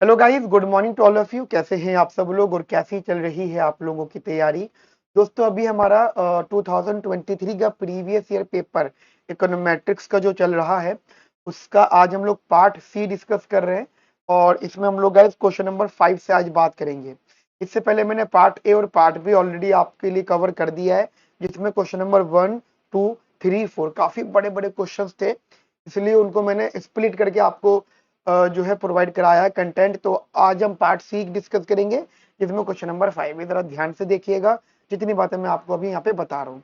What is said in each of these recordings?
Hello guys, good morning to all of you. कैसे हैं आप सब लोग और कैसी चल रही है आप लोगों की तैयारी। दोस्तों, अभी हमारा 2023 का प्रीवियस ईयर पेपर इकोनोमेट्रिक्स का जो चल रहा है उसका आज हम लोग पार्ट सी डिस्कस कर रहे हैं। और इसमें हम लोग गाइस क्वेश्चन नंबर 5 से आज बात करेंगे। इससे पहले मैंने पार्ट ए और पार्ट बी ऑलरेडी आपके लिए कवर कर दिया है, जिसमें क्वेश्चन नंबर 1, 2, 3, 4 काफी बड़े बड़े क्वेश्चन थे, इसलिए उनको मैंने स्प्लिट करके आपको जो है प्रोवाइड कराया है कंटेंट। तो आज हम पार्ट सी डिस्कस करेंगे, जिसमें क्वेश्चन नंबर 5 है। जरा ध्यान से देखिएगा जितनी बातें मैं आपको अभी यहाँ पे बता रहा हूँ।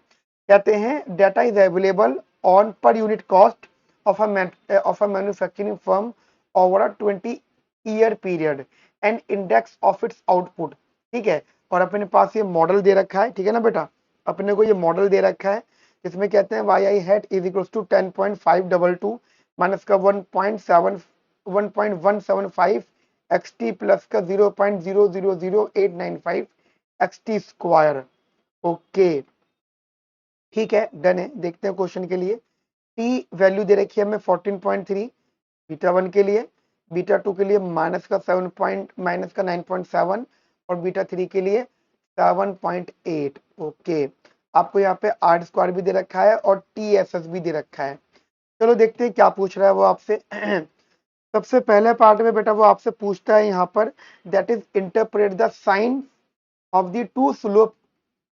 कहते हैं डाटा इज अवेलेबल ऑन पर unit cost of a manufacturing firm over a 20 year period and index of its output. ठीक है, और अपने पास ये मॉडल दे रखा है। ठीक है ना बेटा, अपने को ये मॉडल दे रखा है जिसमें कहते हैं Y I hat is equal to 10.522 minus का 1.175 एक्स टी प्लस का 0.000895 एक्स टी स्क्वायर। ओके, ठीक है, डन है। देखते हैं क्वेश्चन के लिए। टी वैल्यू दे रखी है हमें 14.3 बीटा 1 के लिए, बीटा 2 के लिए माइनस का 9.7 और बीटा 3 के लिए 7.8। ओके, आपको यहाँ पे आर स्क्वायर भी दे रखा है और टी एस एस भी दे रखा है। चलो देखते हैं क्या पूछ रहा है वो आपसे। सबसे पहले पार्ट में बेटा वो आपसे पूछता है यहाँ पर, that is interpret the sign of the two slope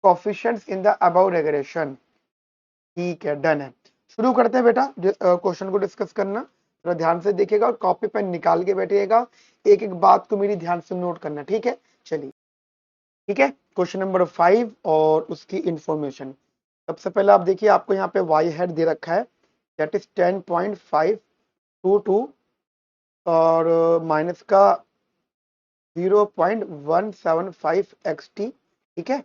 coefficients in the above regression. ठीक है, डन है। शुरू करते हैं बेटा क्वेश्चन को डिस्कस करना। थोड़ा ध्यान से देखिएगा और कॉपी पेन निकाल के बैठिएगा, एक एक बात को मेरी ध्यान से नोट करना। ठीक है, चलिए। ठीक है, क्वेश्चन नंबर 5 और उसकी इंफॉर्मेशन। सबसे पहले आप देखिए, आपको यहाँ पे वाई हेड दे रखा है, दैट इज 10.522 और माइनस का 0.175 एक्स टी। ठीक है,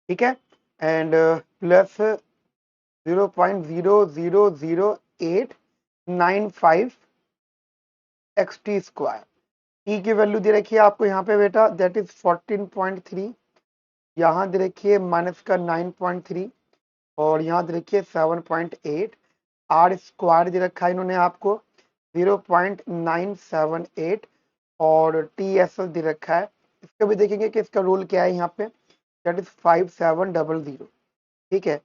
ठीक है, and plus 0.0000895 x T square. T की वैल्यू दे रखी है आपको यहाँ पे बेटा, दैट इज 14.3। यहाँ दे रखी है माइनस का 9.3 और यहाँ दे रखी है 7.8। आर स्क्वायर दे रखा है इन्होंने आपको 0.978 और टी एस एल दे रखा है। इसका भी देखेंगे कि इसका रूल क्या है यहाँ पे, दैट इज 5700। ठीक है,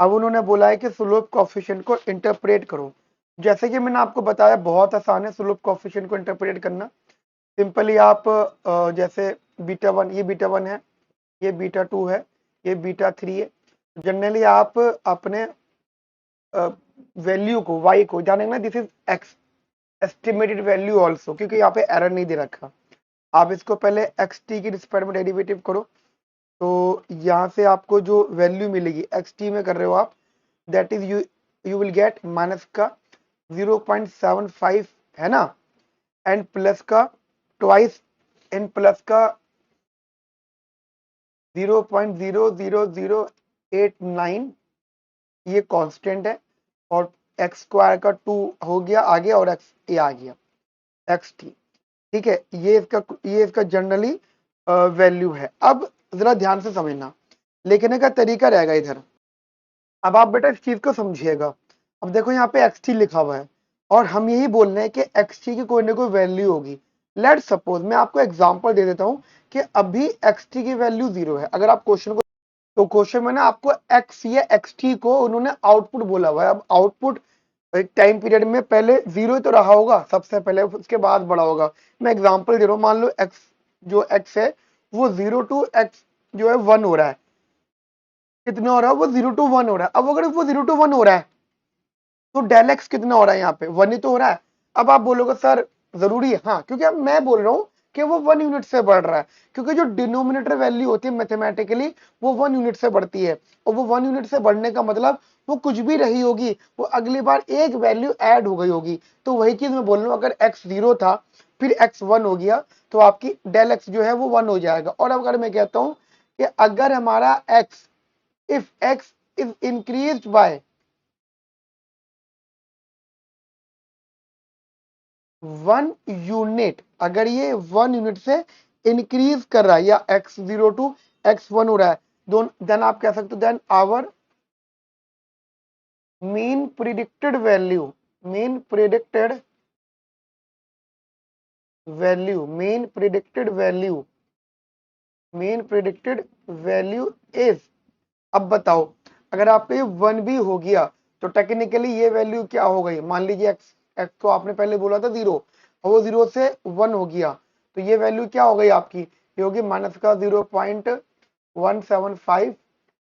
अब उन्होंने बोला है कि स्लोप कोफिशिएंट को इंटरप्रेट करो। जैसे कि मैंने आपको बताया, बहुत आसान है स्लोप कोफिशिएंट को इंटरप्रेट करना। सिंपली आप जैसे बीटा 1, ये बीटा 1 है, ये बीटा 2 है, ये बीटा 3 है। जनरली आप अपने वैल्यू को y को जानेंगे ना, this is x estimated value also, क्योंकि यहाँ पे एरर नहीं दे रखा। आप इसको पहले एक्स टी की रिस्पेक्ट में डेरिवेटिव करो, तो यहाँ से आपको जो वैल्यू मिलेगी एक्स टी में कर रहे हो आप, that is you will get minus का 0.75 है ना, एंड प्लस का ट्वाइस एंड प्लस का 0.00089 ये कांस्टेंट है, और एक्स स्क्वायर का 2 हो गया आगे और एक्स ए आ गया एक्स टी। ठीक है, ये इसका जनरली वैल्यू है। अब जरा ध्यान से समझना, लिखने का तरीका रहेगा इधर। अब आप बेटा इस चीज को समझिएगा। अब देखो यहाँ पे एक्स टी लिखा हुआ है और हम यही बोल रहे हैं कि एक्स टी की कोई ना कोई वैल्यू होगी। लेट सपोज मैं आपको एग्जांपल दे देता हूँ कि अभी एक्स टी की वैल्यू 0 है। अगर आप क्वेश्चन को, तो क्वेश्चन में ना आपको एक्स या एक्स टी को उन्होंने आउटपुट बोला हुआ है। अब आउटपुट एक टाइम पीरियड में पहले 0 ही तो रहा होगा सबसे पहले, उसके बाद बड़ा होगा। मैं एग्जांपल दे रहा हूँ, मान लो एक्स जो एक्स है वो 0 टू एक्स जो है 1 हो रहा है। कितना हो रहा है वो, 0 टू 1 हो रहा है। अब अगर वो 0 टू 1 हो रहा है तो डेल एक्स कितना हो रहा है, यहाँ पे 1 ही तो हो रहा है। अब आप बोलोगे सर जरूरी है, हाँ, क्योंकि अब मैं बोल रहा हूँ कि वो 1 यूनिट से बढ़ रहा है, क्योंकि जो डिनोमिनेटर वैल्यू होती है मैथमेटिकली वो 1 यूनिट से बढ़ती है, और वो 1 यूनिट से बढ़ने का मतलब वो कुछ भी रही होगी, वो अगली बार एक वैल्यू ऐड हो गई होगी। तो वही चीज मैं बोल रहा हूँ, अगर एक्स 0 था फिर एक्स 1 हो गया तो आपकी डेल एक्स जो है वो 1 हो जाएगा। और अगर मैं कहता हूँ कि अगर हमारा x, if x is increase by 1 unit, अगर ये 1 यूनिट से इंक्रीज कर रहा है या एक्स 0 टू एक्स 1 हो रहा है, देन आप कह सकते हो then our mean predicted value, mean predicted value, mean predicted value, mean predicted value is, अब बताओ अगर आपका ये 1 भी हो गया तो टेक्निकली ये वैल्यू क्या हो गई, मान लीजिए एक्स, एक्स को आपने पहले बोला था 0 और वो 0 से 1 हो गया तो ये वैल्यू क्या हो गई आपकी, ये होगी माइनस का 0.175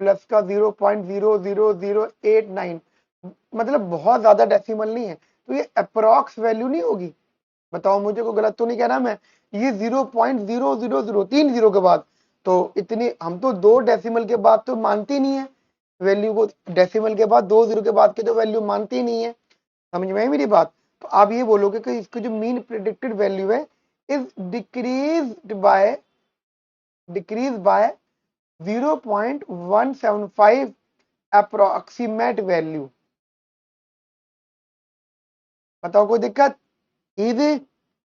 प्लस का 0.00089, मतलब बहुत ज्यादा डेसिमल नहीं है तो ये अप्रोक्स वैल्यू नहीं होगी, बताओ मुझे, को गलत तो नहीं कह रहा मैं, ये 0.0003 जीरो के बाद, तो इतनी हम तो 2 डेसिमल के बाद तो मानते ही नहीं है वैल्यू को, डेसिमल के बाद 2 जीरो के बाद के तो वैल्यू मानते ही नहीं है, समझ में आई मेरी बात। तो आप ये बोलोगे कि इसकी जो मीन प्रिडिक्टेड वैल्यू है is decrease by 0.175 approximate value, बताओ कोई दिक्कत, इजी।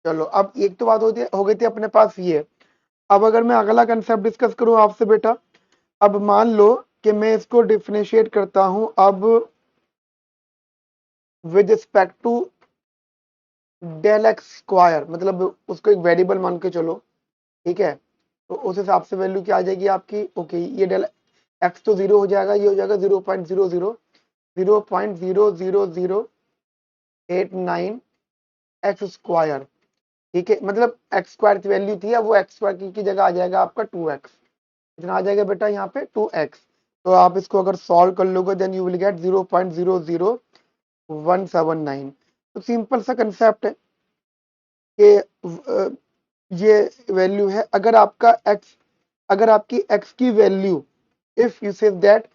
चलो अब एक तो बात होती है, हो गई थी अपने पास ये। अब अगर मैं अगला कंसेप्ट डिस्कस करूं आपसे बेटा, अब मान लो कि मैं इसको डिफरेंशिएट करता हूं अब with respect to del X square, मतलब उसको एक वेरिएबल मान के चलो, ठीक है, तो उस हिसाब से वैल्यू क्या आ जाएगी आपकी, ओके ये डेल एक्स तो 0 हो जाएगा, ये हो जाएगा 0.00 एक्स स्क्वायर, ठीक है, मतलब एक्स स्क्वायर की वैल्यू थी, अब वो एक्स स्क्वायर की जगह आ जाएगा आपका 2x, इतना आ जाएगा बेटा यहाँ पे 2x, तो आप इसको अगर सॉल्व कर लोगे देन यू विल गेट 0.00179। तो सिंपल सा कंसेप्ट है कि ये वैल्यू है, अगर आपका x, अगर आपकी x की value, if you say that,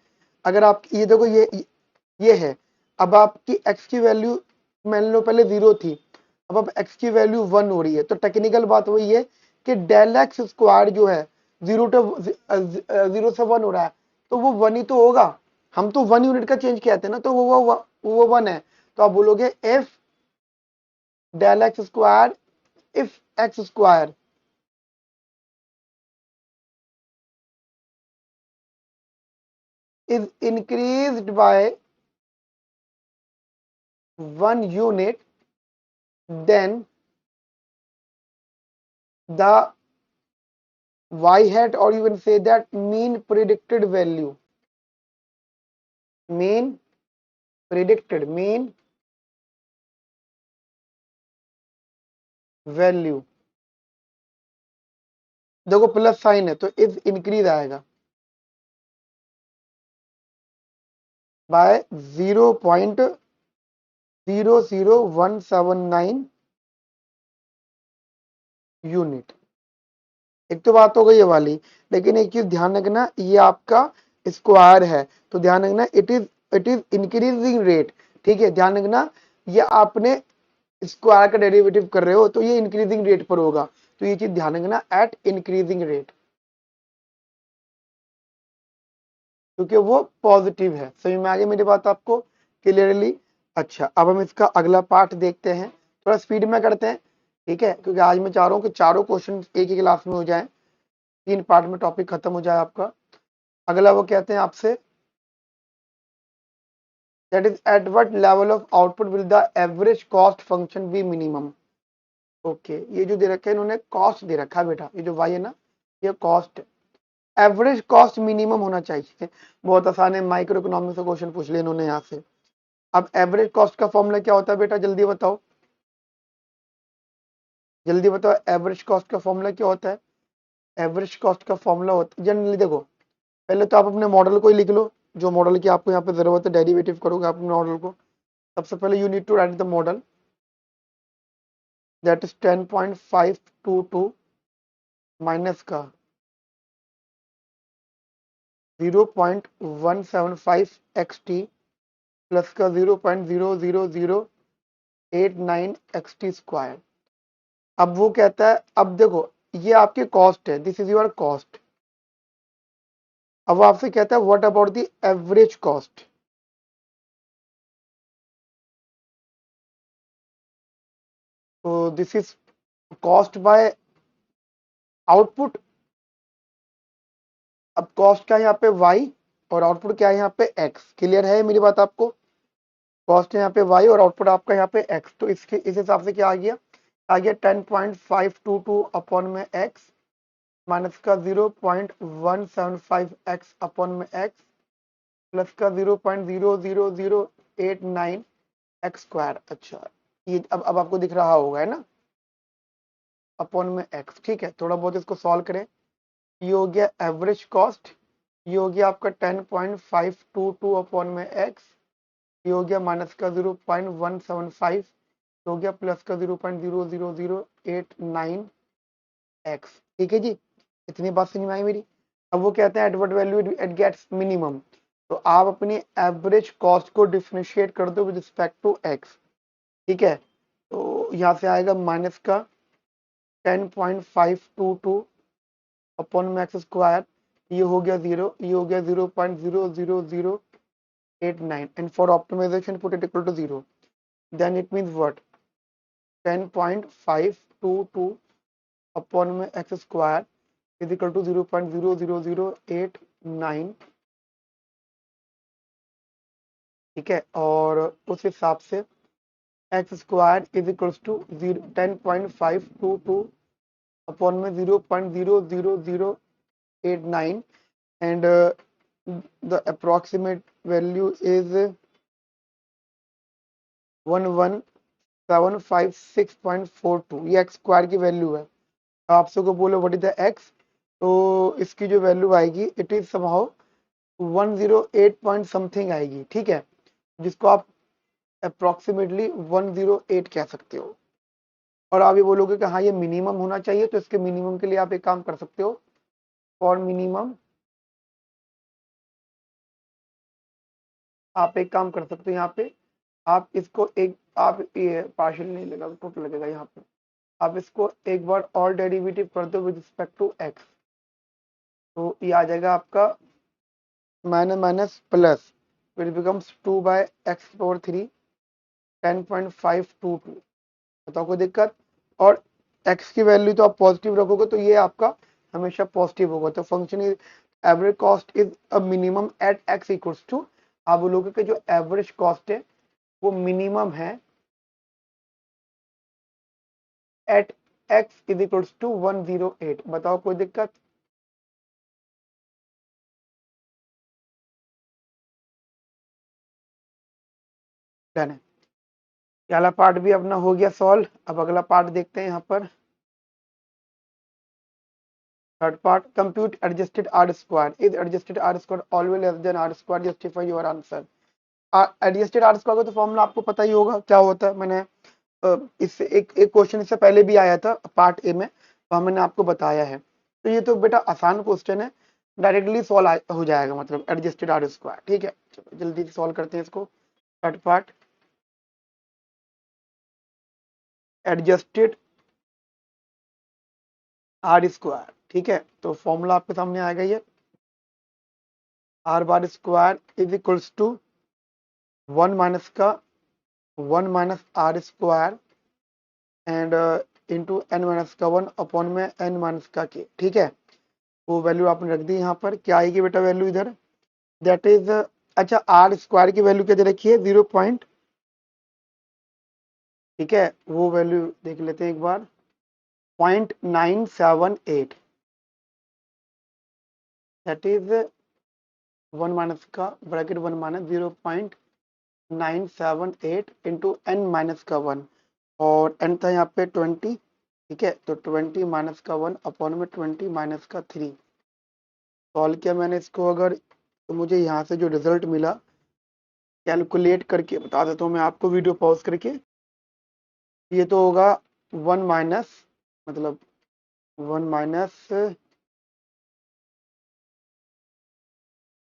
अगर आप ये देखो ये है, अब आपकी x की वैल्यू मान लो पहले 0 थी, अब x की वैल्यू 1 हो रही है, तो टेक्निकल बात वही है कि डेल एक्स स्क्वायर जो है 0 से 1 हो रहा है तो वो 1 ही तो होगा, हम तो 1 यूनिट का चेंज कहते हैं ना, तो वो 1 है, तो आप बोलोगे if del X square, if X square is increased by 1 unit, then the y hat, or you can say that mean predicted value, mean mean value, देखो प्लस साइन है तो इज इंक्रीज आएगा बाय 0.00179 यूनिट। एक तो बात हो गई ये वाली, लेकिन एक चीज ध्यान रखना, ये आपका स्क्वायर है तो ध्यान रखना इट इज इंक्रीजिंग रेट, ठीक है, ध्यान रखना ये आपने स्क्वायर का डेरिवेटिव कर रहे हो तो ये इंक्रीजिंग रेट पर होगा, तो ये चीज ध्यान रखना एट इंक्रीजिंग रेट, क्योंकि वो पॉजिटिव है। समझ में आ गई मेरी बात आपको क्लियरली। अच्छा अब हम इसका अगला पार्ट देखते हैं, थोड़ा स्पीड में करते हैं, ठीक है, क्योंकि आज मैं चाह रहा हूँ कि चारों क्वेश्चन एक ही क्लास में हो जाए, 3 पार्ट में टॉपिक खत्म हो जाए आपका। अगला वो कहते हैं आपसे that is at what level of output will the average cost function B minimum. Okay ये जो दे रखा है इन्होंने कॉस्ट दे रखा है बेटा, ये जो वाई है ना ये कॉस्ट है, एवरेज कॉस्ट मिनिमम होना चाहिए, बहुत आसान है, माइक्रो इकोनॉमिक्स का क्वेश्चन पूछ लिया इन्होंने यहाँ से। अब एवरेज कॉस्ट का फॉर्मूला क्या होता है बेटा, जल्दी बताओ, जल्दी बताओ एवरेज कॉस्ट का फॉर्मूला क्या होता है। एवरेज कॉस्ट का फॉर्मूला होता है जनरली, देखो पहले तो आप अपने मॉडल को ही लिख लो, जो मॉडल की आपको यहाँ पे जरूरत है, डेरिवेटिव करोगे आप अपने मॉडल को, सबसे पहले you need to write the model that is 10.522 minus का 0.175 xt प्लस का 0.00089 xt स्क्वायर। अब वो कहता है, अब देखो ये आपके कॉस्ट है, दिस इज योर कॉस्ट, अब वो आपसे कहता है what about the average cost, तो this is cost by output, अब कॉस्ट क्या है यहाँ पे y और आउटपुट क्या है यहाँ पे x, क्लियर है मेरी बात आपको, कॉस्ट है यहाँ पे y और आउटपुट आपका यहाँ पे x, तो इसके इस हिसाब से क्या आ गया, आ गया 10.522 अपॉन में एक्स माइनस का 0.175 एक्स अपॉन में एक्स प्लस का 0.00089 एक्स स्क्वायर। अच्छा, ये अब आपको दिख रहा होगा, है ना, अपॉन में एक्स। ठीक है, थोड़ा बहुत इसको सॉल्व करें। ये हो गया एवरेज कॉस्ट, ये हो गया आपका 10.522 अपॉन में एक्स, ये हो गया माइनस का 0.175, हो गया प्लस का 0.00089 एक्स। ठीक है जी, इतनी बात समझ में आई मेरी। अब वो कहते हैं at what value it gets minimum, तो आप अपनी एवरेज कॉस्ट को डिफरेंशिएट कर दो विद रिस्पेक्ट टू एक्स। ठीक है, तो यहाँ से आएगा माइनस का 10.522 अपॉन में एक्स स्क्वायर, ये हो गया 0, ये हो गया 0.00089 and for optimization put it equal to 0, then it means what 10.522 upon में X square is equal to 0.00089। ठीक है, और उस हिसाब से X square is equals to 10.522 upon में 0.00089 and the approximate value is 11,756.42। ये एक्स स्क्वायर की वैल्यू है। आपसे को बोलो व्हाट इज द एक्स, तो इसकी जो वैल्यू आएगी it is somehow 108 point something आएगी। ठीक है, जिसको आप अप्रोक्सीमेटली 108 कह सकते हो। और आप ये बोलोगे कि हाँ ये मिनिमम होना चाहिए, तो इसके मिनिमम के लिए आप एक काम कर सकते हो, फॉर मिनिमम आप एक काम कर सकते हो, यहाँ पे आप इसको एक आप ये पार्शियल नहीं लगेगा, टोटल लगेगा यहाँ पे। आप इसको एक बार और डेरिवेटिव कर दो विद रिस्पेक्ट टू एक्स, तो ये आ जाएगा आपका माइनस माइनस प्लस, फिर बिकम्स 2/x⁴ 10.522। बताओ कोई दिक्कत। और x की वैल्यू तो आप पॉजिटिव रखोगे तो ये आपका हमेशा पॉजिटिव होगा। तो function is average cost is a minimum at x equals to, आप बोलोगे कि जो एवरेज कॉस्ट है वो मिनिमम है at x is equals to 108। बताओ कोई दिक्कत। डन है, ये वाला पार्ट भी अपना हो गया सॉल्व। अब अगला पार्ट देखते हैं यहाँ पर। Third part, compute adjusted R square, is adjusted R square always less than R square, justify your answer. Adjusted R square का तो फॉर्मूला आपको पता ही होगा क्या होता है। मैंने इससे एक क्वेश्चन इससे पहले भी आया था पार्ट ए में, तो मैंने आपको बताया है। तो ये तो बेटा आसान क्वेश्चन है, डायरेक्टली सॉल्व हो जाएगा, मतलब एडजस्टेड आर स्क्वायर। ठीक है, चलो जल्दी से सॉल्व करते हैं इसको। Third part, adjusted R square. ठीक है, तो फॉर्मूला आपके सामने आएगा, ये R bar square is equals to 1 minus का 1 minus R square and into N minus का 1 अपॉन में एन माइनस का के। ठीक है, वो वैल्यू आपने रख दी यहाँ पर। क्या आएगी बेटा वैल्यू इधर, दैट इज अच्छा आर स्क्वायर की वैल्यू क्या दे रखी है 0 पॉइंट। ठीक है, वो वैल्यू देख लेते हैं एक बार, 0.978, दैट इज 1 माइनस का bracket 1 minus 0.978 into N minus का 1, और एन था यहाँ पे 20। ठीक है, तो 20 माइनस का 1 अपॉन में 20 माइनस का 3। सॉल्व किया मैंने इसको अगर, तो मुझे यहाँ से जो रिजल्ट मिला कैलकुलेट करके बता देता हूँ मैं आपको वीडियो पॉज करके। ये तो होगा 1 माइनस, मतलब 1 माइनस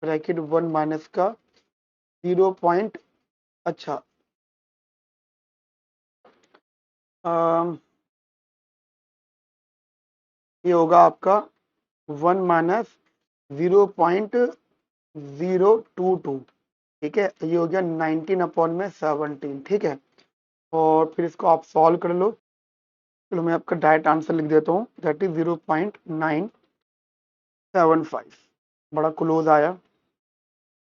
ब्रैकेट 1 माइनस का 0 पॉइंट, अच्छा ये होगा आपका 1 माइनस 0.022। ठीक है, ये हो गया 19 अपॉन में 17। ठीक है, और फिर इसको आप सॉल्व कर लो। चलो मैं आपका डायरेक्ट आंसर लिख देता हूँ, दैट इज 0.975, बड़ा क्लोज आया।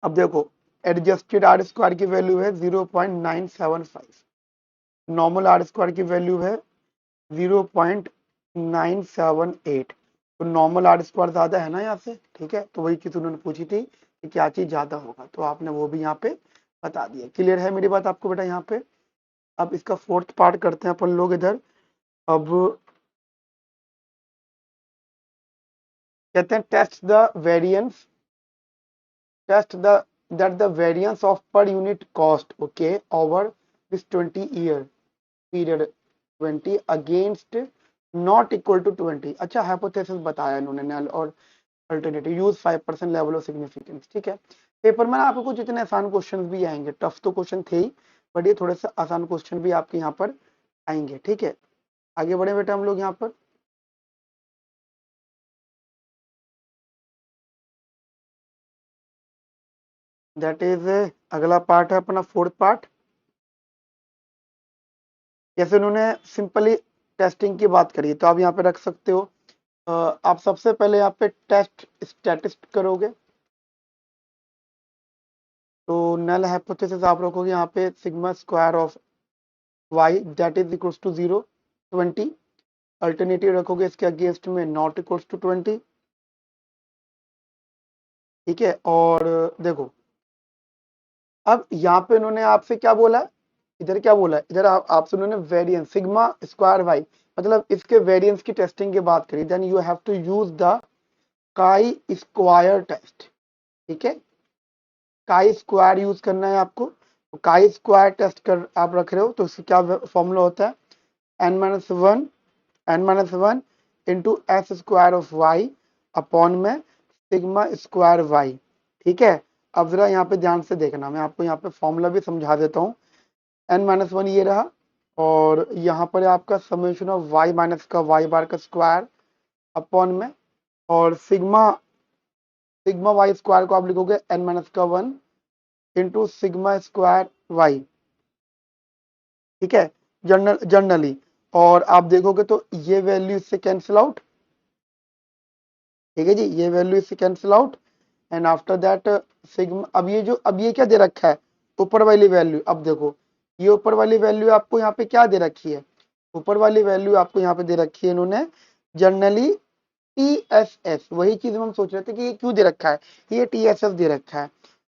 अब देखो एडजस्टेड आर स्क्वायर की वैल्यू है 0.975, नॉर्मल आर स्क्वायर की वैल्यू है 0.978। तो नॉर्मल आर स्क्वायर ज्यादा है ना यहाँ से, ठीक है। तो वही चीज उन्होंने पूछी थी कि क्या चीज ज्यादा होगा, तो आपने वो भी यहाँ पे बता दिया। क्लियर है मेरी बात आपको बेटा यहाँ पे। अब इसका फोर्थ पार्ट करते हैं अपन लोग इधर। अब कहते हैं test the variance, test the that the variance of per unit cost okay over this 20 year period 20 against not equal to 20। अच्छा हाइपोथेसिस बताया इन्होंने नल और alternative use 5% level of significance, ठीक है। पेपर में आपको कुछ इतने आसान क्वेश्चन भी आएंगे, टफ तो क्वेश्चन थे ही, बट ये थोड़े से आसान क्वेश्चन भी आपके यहाँ पर आएंगे, ठीक है। आगे बढ़े बेटा हम लोग यहाँ पर। दैट इज अगला पार्ट है अपना फोर्थ पार्ट। जैसे उन्होंने सिंपली टेस्टिंग की बात करी, तो आप यहाँ पे रख सकते हो। आप सबसे पहले यहाँ पे टेस्ट स्टैटिस्ट करोगे, तो नल हाइपोथेसिस आप रखोगे यहाँ पे sigma square of Y that is equals to 0, 20। Alternative रखोगे इसके अगेंस्ट में नॉट इक्वल्स टू 20, ठीक है। और देखो अब यहाँ पे उन्होंने आपसे क्या बोला, इधर क्या बोला, इधर आपसे उन्होंने वेरिएंस सिग्मा स्क्वायर वाई, मतलब इसके वेरिएंस की टेस्टिंग की बात करी। Then you have to use the chi square test, ठीक है। काई स्क्वायर यूज करना है आपको। तो काई स्क्वायर टेस्ट कर आप रख रहे हो, तो इसका क्या फॉर्मूला होता है, n-1 into S square of Y upon में सिग्मा स्क्वायर वाई, ठीक है। अब जरा यहाँ पे ध्यान से देखना, मैं आपको यहाँ पे फॉर्मूला भी समझा देता हूँ। n-1 ये रहा, और यहाँ पर आपका समेशन ऑफ वाई माइनस का वाई बार का स्क्वायर अपॉन में, और सिग्मा सिग्मा वाई स्क्वायर को आप लिखोगे n-1 into sigma square Y, ठीक है, जनरली। और आप देखोगे तो ये वैल्यू इससे कैंसिल आउट, ठीक है जी, ये वैल्यू इससे cancel out. And after that sigma, अब ये क्या दे रखा है, ऊपर वाली वैल्यू। अब देखो ये ऊपर वाली वैल्यू आपको यहाँ पे क्या दे रखी है, ऊपर वाली वैल्यू आपको यहाँ पे दे रखी है इन्होंने जनरली TSS। वही चीज हम सोच रहे थे कि ये क्यों दे रखा है, ये TSS दे रखा है।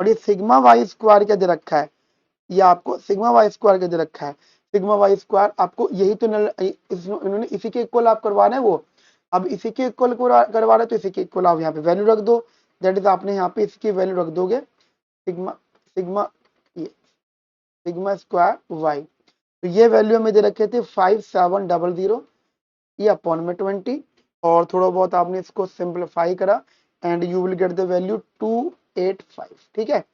और ये सिग्मा वाई स्क्वायर क्या दे रखा है, ये आपको सिग्मा वाई स्क्वायर क्या दे रखा है, सिग्मा वाई स्क्वायर आपको यही तो इन्होंने इसी के इक्वल आप करवाना है वो। अब इसी के इक्वल करवा रहे तो इसी के इक्वल आप यहाँ पे वैल्यू रख दो। दैट इज आपने यहाँ पे इसकी वैल्यू रख दोगे सिग्मा सिग्मा ये सिग्मा स्क्वायर वाई। तो ये वैल्यू हमें दे रखे थे 5700, ये अपॉन में 20, और थोड़ा बहुत आपने इसको सिंप्लीफाई करा and you will get the value 285, ठीक है।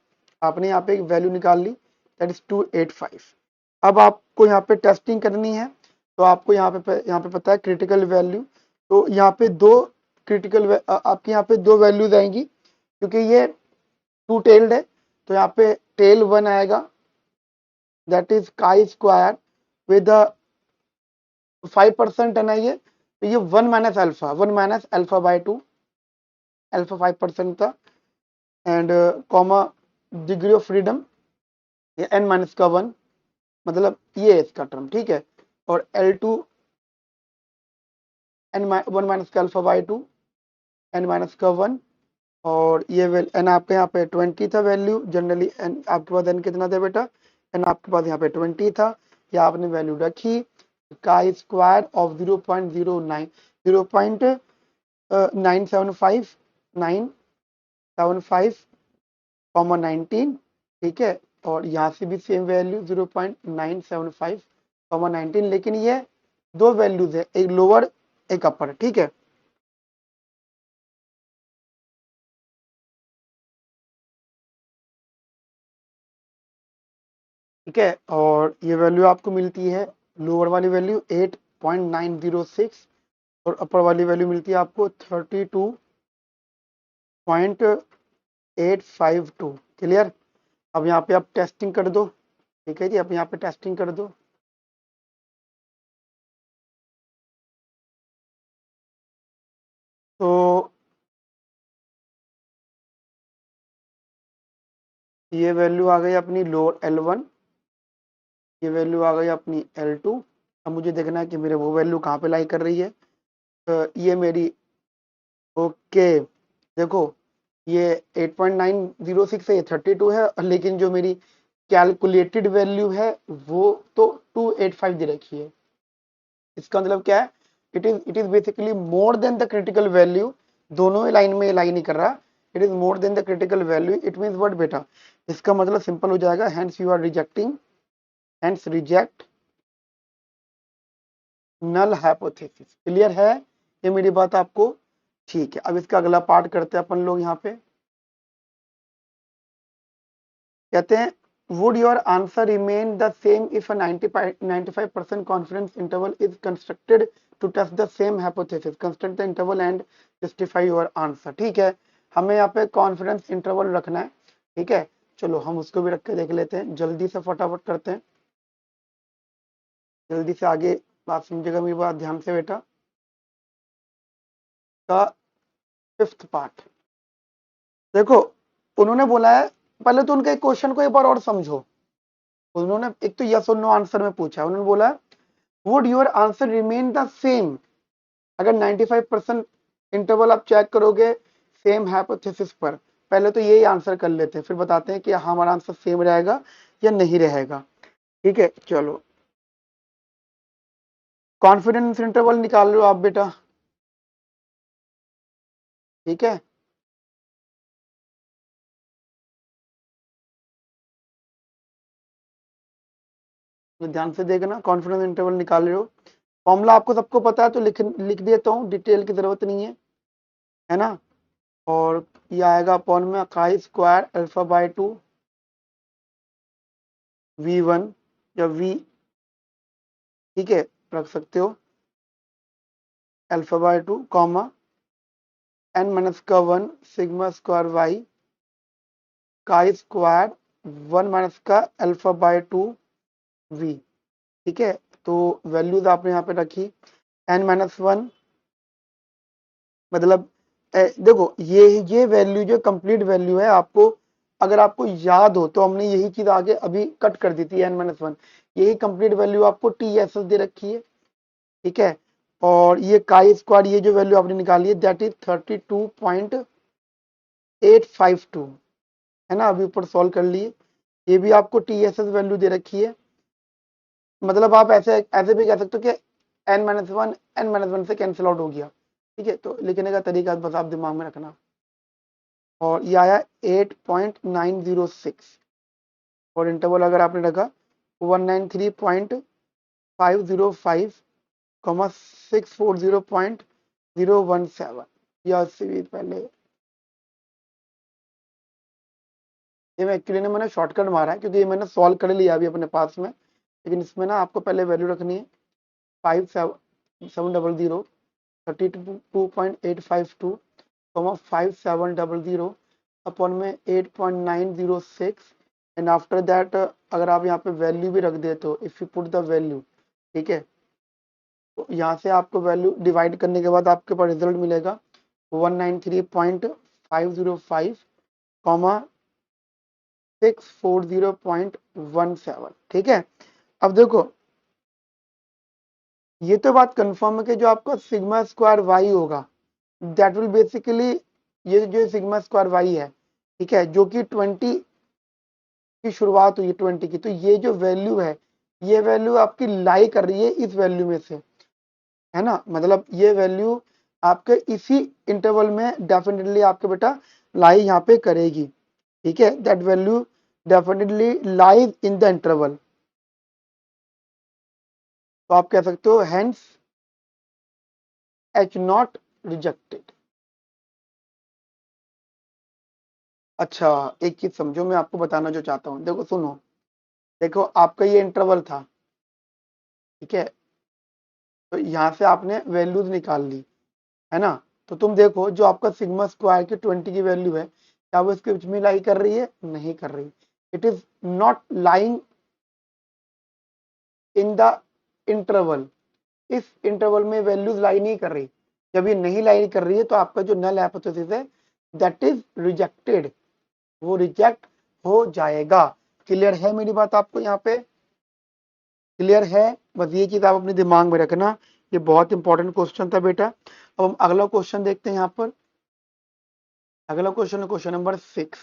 आपने यहाँ पे एक वैल्यू निकाल ली, दैट इज 285। अब आपको यहाँ पे टेस्टिंग करनी है, तो आपको यहाँ पे पता है क्रिटिकल वैल्यू। तो यहाँ पे दो आपके यहाँ पे दो वैल्यूज आएंगी, क्योंकि ये टू टेल्ड है। तो यहाँ पे टेल 1 आएगा, that is chi square with 5% है ना ये, तो ये 1 - अल्फा/2, अल्फा 5% था। And comma degree of freedom ये n-1, मतलब ये है इसका टर्म, ठीक है। और L2 1 - अल्फा/2 n-1, और ये एन आपके यहाँ पे 20 था वैल्यू जनरली। एन आपके पास एन कितना था बेटा, एन आपके पास यहाँ पे 20 था, या आपने वैल्यू रखी काई स्क्वायर ऑफ 0.09 0.975 ठीक है। और यहाँ से भी सेम वैल्यू 0.975 लेकिन ये दो वैल्यूज है, एक लोअर एक अपर, ठीक है। ठीक है, और ये वैल्यू आपको मिलती है, लोअर वाली वैल्यू 8.906, और अपर वाली वैल्यू मिलती है आपको 32.852। क्लियर। अब यहाँ पे आप टेस्टिंग कर दो, ठीक है जी, अब यहाँ पे टेस्टिंग कर दो। तो ये वैल्यू आ गई अपनी लोअर L1, ये वैल्यू आ गई अपनी L2। अब मुझे देखना है कि मेरे वो वैल्यू कहाँ पे लाई कर रही है। ये मेरी ओके देखो ये 8.906 है, ये 32 है, लेकिन जो मेरी कैलकुलेटेड वैल्यू है वो तो 285 दे रखी है। इसका मतलब क्या है, it is basically more than the critical value. दोनों ही लाइन में लाई नहीं कर रहा, it is more than the critical value. It means what बेटा, इसका मतलब सिंपल हो जाएगा, hence you are rejecting, hence reject null hypothesis. Clear है ये मेरी बात आपको? ठीक है, अब इसका अगला पार्ट करते हैं अपन लोग। यहाँ पे कहते हैं would your answer remain the same if a 95% confidence interval is constructed to test the same hypothesis? Construct the interval and justify your answer। ठीक है, हमें यहाँ पे कॉन्फिडेंस इंटरवल रखना है। ठीक है, चलो हम उसको भी रख के देख लेते हैं, जल्दी से फटाफट करते हैं, जल्दी से आगे बात समझेगा मेरी बात ध्यान से बेटा। का फिफ्थ पार्ट देखो, उन्होंने बोला है, पहले तो उनके क्वेश्चन को एक बार और समझो। उन्होंने एक तो यस और नो आंसर में पूछा, उन्होंने बोला would your answer remain the same? अगर 95% इंटरवल आप चेक करोगे सेम हाइपोथेसिस पर, पहले तो यही आंसर कर लेते हैं, फिर बताते हैं कि हमारा आंसर सेम रहेगा या नहीं रहेगा। ठीक है, चलो कॉन्फिडेंस इंटरवल निकाल लो आप बेटा। ठीक है, तो ध्यान से देखना, कॉन्फिडेंस इंटरवल निकाल रहे हो। फॉर्मूला आपको सबको पता है तो लिख देता हूँ, डिटेल की जरूरत नहीं है ना। और ये आएगा अपॉन में काई स्क्वायर अल्फा बाय 2 v1 या v, ठीक है रख सकते हो, alpha by 2 comma n minus का 1 sigma square Y chi square 1 minus का अल्फा बाय 2 v। ठीक है, तो वैल्यूज आपने यहाँ पे रखी, n माइनस 1 मतलब देखो ये वैल्यू जो कंप्लीट वैल्यू है, आपको अगर आपको याद हो तो हमने यही चीज आगे अभी कट कर दी थी, n माइनस 1, यही कंप्लीट वैल्यू आपको टी एस एस दे रखी है। ठीक है, और ये काई स्क्वायर ये जो वैल्यू आपने निकाली है दैट इज 32.852 है ना, अभी ऊपर सॉल्व कर लिए। ये भी आपको टी एस एस वैल्यू दे रखी है, मतलब आप ऐसे ऐसे भी कह सकते हो कि n-1 से कैंसिल आउट हो गया। ठीक है, तो लिखने का तरीका बस आप दिमाग में रखना। और ये आया 8.906 और इंटरवल अगर आपने रखा 193.505 640.017 या उससे पहले, ये मैं एक्चुअली ना मैंने शॉर्टकट मारा है क्योंकि ये मैंने सॉल्व कर लिया अभी अपने पास में, लेकिन इसमें ना आपको पहले वैल्यू रखनी है 5700 32.852 5700 अपॉन में 8.906 एंड आफ्टर दैट अगर आप यहाँ पे वैल्यू भी रख देते हो, if you put the value, ठीक है, तो यहाँ से आपको वैल्यू डिवाइड करने के बाद आपके पास रिजल्ट मिलेगा 193.505 कॉमा 640.17। ठीक है, अब देखो ये तो बात कंफर्म है कि जो आपका सिग्मा स्क्वायर वाई होगा दैट विल बेसिकली, ये जो सिग्मा स्क्वायर वाई है, ठीक है, जो कि 20 की शुरुआत हुई 20 की, तो ये जो वैल्यू है ये वैल्यू आपकी लाई कर रही है इस वैल्यू में से, है ना, मतलब ये वैल्यू आपके इसी इंटरवल में डेफिनेटली आपके बेटा लाई यहाँ पे करेगी। ठीक है, that value definitely lies in the interval. तो आप कह सकते हो हेंस एच नॉट रिजेक्टेड। अच्छा, एक चीज समझो, मैं आपको बताना जो चाहता हूँ, देखो सुनो, देखो आपका ये इंटरवल था, ठीक है, तो यहाँ से आपने वैल्यूज निकाल ली, है ना, तो तुम देखो जो आपका सिग्मा स्क्वायर की 20 की वैल्यू है, क्या वो इसके बीच में लाई कर रही है? नहीं कर रही, it is not lying in the interval. इस इंटरवल में वैल्यूज लाई नहीं कर रही, जब ये नहीं लाई कर रही है तो आपका जो नल हाइपोथेसिस है दैट इज रिजेक्टेड, वो रिजेक्ट हो जाएगा। क्लियर है मेरी बात आपको यहाँ पे? क्लियर है? बस ये चीज आप अपने दिमाग में रखना, ये बहुत इंपॉर्टेंट क्वेश्चन था बेटा। अब हम अगला क्वेश्चन देखते हैं यहाँ पर। अगला क्वेश्चन है क्वेश्चन नंबर 6।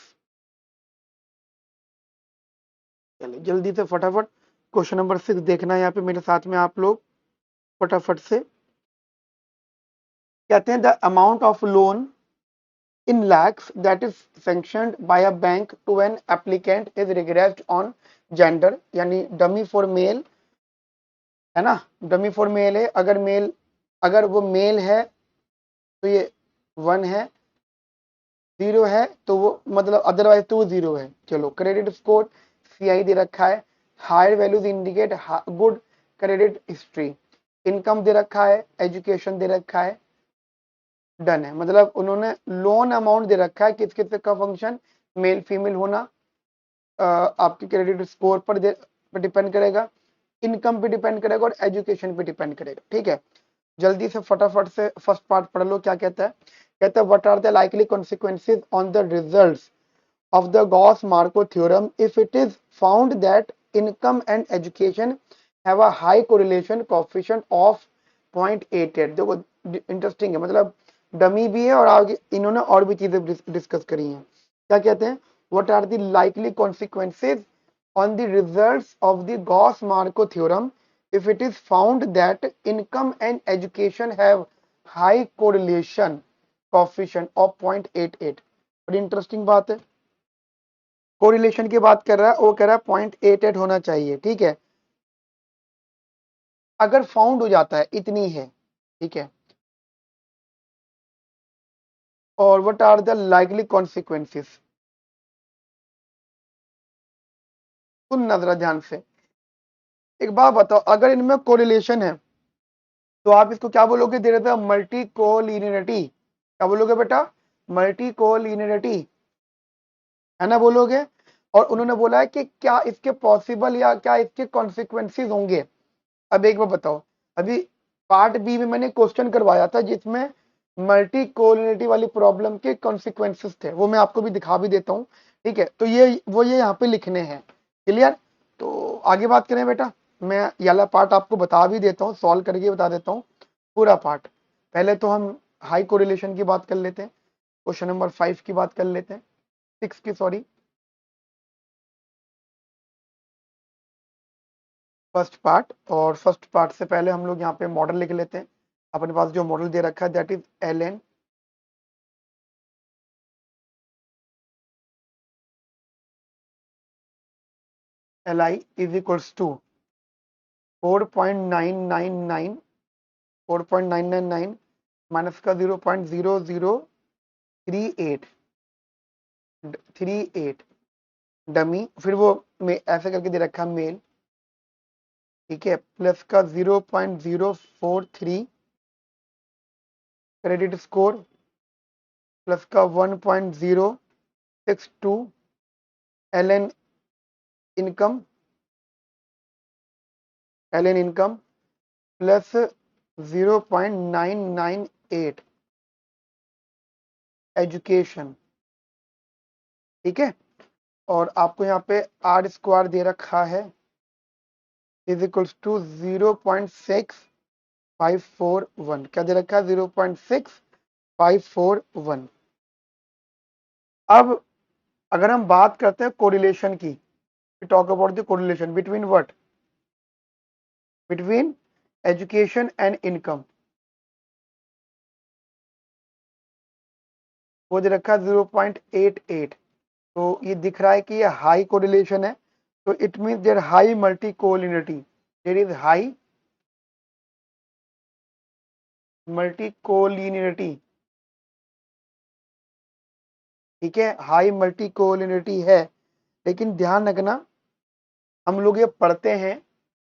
चलिए जल्दी से फटाफट क्वेश्चन नंबर 6 देखना है यहाँ पे मेरे साथ में आप लोग, फटाफट से। कहते हैं the amount of loan in lakhs that is sanctioned by a bank to an applicant is regressed on gender, यानी डमी फॉर मेल है ना, डमी फॉर मेल है। अगर मेल, अगर वो मेल है तो ये 1 है, 0 है तो वो मतलब अदरवाइज तो वो 0 है। चलो क्रेडिट स्कोर CI दे रखा है, higher values indicate good credit history, income दे रखा है, एजुकेशन दे रखा है, डन है। मतलब उन्होंने लोन अमाउंट दे रखा है, किस किस का फंक्शन, मेल फीमेल होना, आपके क्रेडिट स्कोर पर डिपेंड करेगा, इनकम पे डिपेंड करेगा और एजुकेशन पे डिपेंड करेगा। ठीक है, जल्दी से फटाफट से फर्स्ट पार्ट पढ़ लो क्या कहता है। कहता है what are the likely consequences on the results of the Gauss-Markov theorem if it is found that income and education have a high correlation coefficient of 0.88। देखो इंटरेस्टिंग है, मतलब डमी भी है और आगे इन्होंने और भी चीजें डिस्कस करी हैं। क्या कहते हैं, what are the likely consequences on the results of the Gauss-Markov theorem if it is found that income and education have high correlation coefficient of 0.88। बड़ी इंटरेस्टिंग बात है, कोरिलेशन की बात कर रहा है, वो कह रहा है 0.88 होना चाहिए। ठीक है, अगर फाउंड हो जाता है इतनी है, ठीक है, और what are the likely consequences, सुन नजरा ध्यान से। एक बात बताओ, अगर इनमें कोरिलेशन है तो आप इसको क्या बोलोगे, दे रहे थे मल्टी कोलिनियरिटी। क्या बोलोगे बेटा, मल्टी कोलिनियरिटी है ना बोलोगे। और उन्होंने बोला है कि क्या इसके पॉसिबल या क्या इसके कॉन्सिक्वेंसेस होंगे। अब एक बार बताओ, अभी पार्ट बी में मैंने क्वेश्चन करवाया था जिसमें मल्टी कोलिनिटी वाली प्रॉब्लम के कॉन्सिक्वेंसेस थे, वो मैं आपको भी दिखा भी देता हूँ। ठीक है, तो ये यहाँ पे लिखने हैं। क्लियर? तो आगे बात करें बेटा, मैं ये वाला पार्ट आपको बता भी देता हूँ, सॉल्व करके बता देता हूँ पूरा पार्ट। पहले तो हम हाई कोरिलेशन की बात कर लेते हैं, क्वेश्चन नंबर 5 की बात कर लेते हैं, 6 की सॉरी, फर्स्ट पार्ट। और फर्स्ट पार्ट से पहले हम लोग यहाँ पे मॉडल लिख लेते हैं। अपने पास जो मॉडल दे रखा है that is LI is equals to 4.999 4.999 minus का 0.0038 डमी, फिर वो ऐसे करके दे रखा मेल, ठीक है, प्लस का 0.043 क्रेडिट स्कोर, प्लस का 1.062 LN इनकम, प्लस 0.998 एजुकेशन। ठीक है, और आपको यहाँ पे आर स्क्वायर दे रखा है इज इक्वल्स टू 0.6541। क्या दे रखा है, 0.6541। अब अगर हम बात करते हैं कोरिलेशन की, talk about the correlation between what, between education and income, वो दे रखा है 0.88। तो ये दिख रहा है कि ये हाई कोरिलेशन है, तो it mean there high multi collinearity, there is high multi collinearity. ठीक है, हाई मल्टी कोलिनिटी है, लेकिन ध्यान रखना हम लोग ये पढ़ते हैं,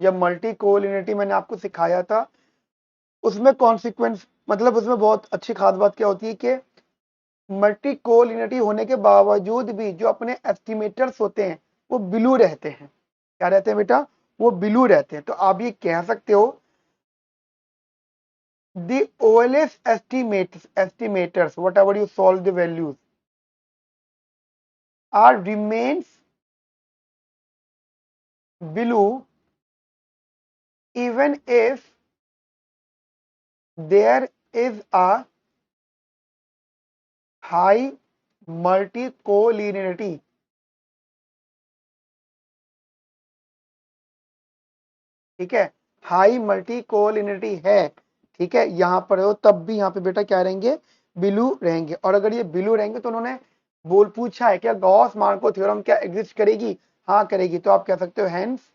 जब मल्टी कोलिनिटी मैंने आपको सिखाया था उसमें कॉन्सिक्वेंस, मतलब उसमें बहुत अच्छी खास बात क्या होती है कि मल्टी कोलिनिटी होने के बावजूद भी जो अपने एस्टिमेटर्स होते हैं वो बिलू रहते हैं। क्या रहते हैं बेटा, वो बिलू रहते हैं। तो आप ये कह सकते हो the OLS estimators whatever you solve the values are remains below even if there is a high multicollinearity, ठीक है, हाई मल्टीकोलिनिटी है, ठीक है, यहां पर हो तब भी यहाँ पे बेटा क्या रहेंगे, बिलू रहेंगे। और अगर ये बिलू रहेंगे तो उन्होंने बोल पूछा है क्या गॉस मार्को थ्योरम क्या एग्जिस्ट करेगी, हाँ करेगी, तो आप कह सकते हो hence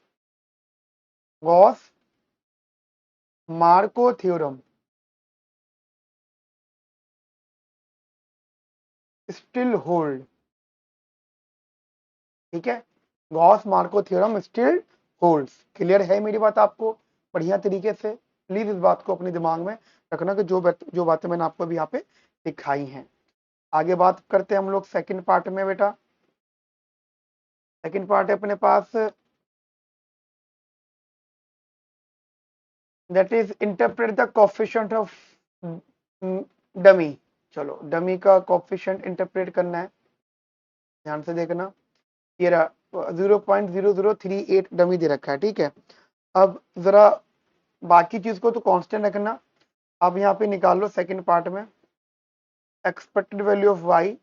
Gauss Marco theorem still hold, ठीक है, Gauss Marco theorem still holds. Clear है मेरी बात आपको बढ़िया तरीके से? प्लीज इस बात को अपने दिमाग में रखना कि जो बातें मैंने आपको अभी यहाँ पे दिखाई हैं। आगे बात करते हैं हम लोग सेकंड पार्ट में बेटा। सेकंड पार्ट है अपने पास, that is interpret the coefficient of dummy. चलो डमी का कोफिशिएंट इंटरप्रेट करना है, ध्यान से देखना। ये रहा 0.0038 डमी दे रखा है, ठीक है। अब जरा बाकी चीज को तो कांस्टेंट रखना। अब यहाँ पे निकाल लो सेकंड पार्ट में expected value of Y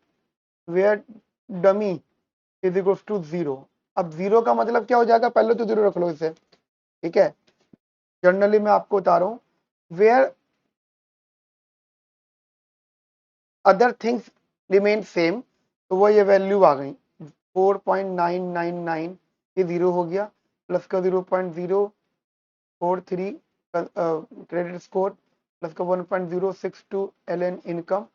where dummy is equal to 0। अब 0 का मतलब क्या हो जाएगा, पहले तो 0 रख लो इसे, ठीक है, जनरली मैं आपको बता रहा हूं, where other things remain same, तो वो ये वैल्यू आ गई 4.999, ये 0 हो गया, प्लस का 0.043 क्रेडिट स्कोर, प्लस का 1.062 एल एन इनकम,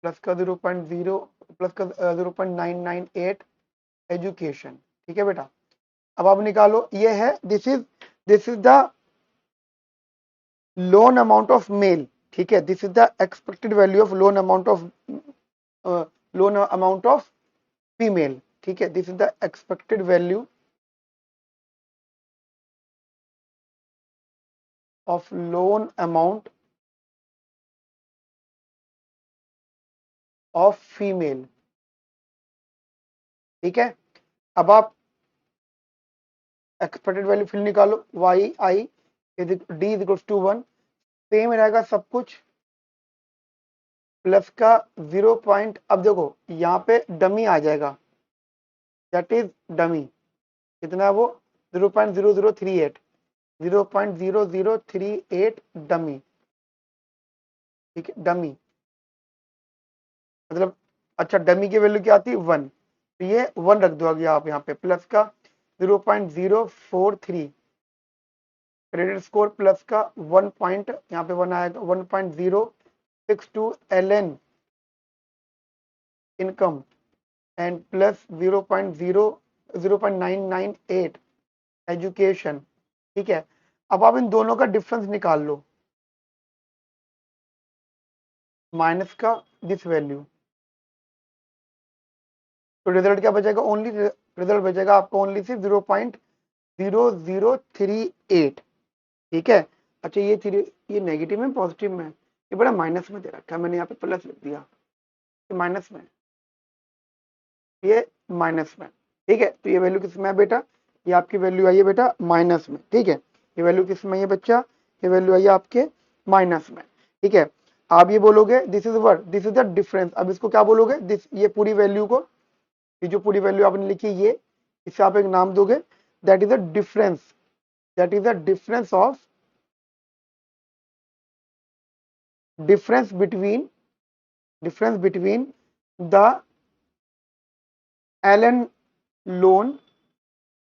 प्लस का 0.0 प्लस का 0.998 एजुकेशन, ठीक है बेटा। अब आप निकालो, ये है this is the loan amount of male, ठीक है, this is the expected value of loan amount of female, ठीक है, this is the expected value of loan amount of female, ठीक है। अब आप एक्सपेक्टेड वैल्यू फिर निकालो, Y I D is equal to 1, same रहेगा सब कुछ, प्लस का 0 पॉइंट, अब देखो यहाँ पे डमी आ जाएगा, दैट इज डमी, कितना है वो 0.0038, 0.0038 डमी, ठीक है, डमी मतलब, अच्छा डमी की वैल्यू क्या आती है 1, तो ये 1 रख दो आगे आप यहाँ पे, प्लस का 0.043 क्रेडिट स्कोर, प्लस का 1 पॉइंट यहाँ पे 1 आएगा 1.062 L N income and plus 0.998 education, ठीक है। अब आप इन दोनों का डिफरेंस निकाल लो, माइनस का दिस वैल्यू, तो रिजल्ट क्या बचेगा, ओनली रिजल्ट बचेगा आपको ओनली सिर्फ 0.0038, ठीक है। अच्छा ये नेगेटिव में पॉजिटिव में, ये बड़ा माइनस में दे रखा है, मैंने यहाँ पे प्लस लिख दिया, ये माइनस में, ये माइनस में, ठीक है। तो ये वैल्यू किस में है बेटा, ये आपकी वैल्यू आई है बेटा माइनस में, ठीक है, ये वैल्यू किस में है बच्चा, ये वैल्यू आई है आपके माइनस में, ठीक है। आप ये बोलोगे this is word, this is the difference, अब इसको क्या बोलोगे, दिस, ये पूरी वैल्यू को, ये जो पूरी वैल्यू आपने लिखी ये, इसे आप एक नाम दोगे, that is a difference, that is a difference of difference between the Allen loan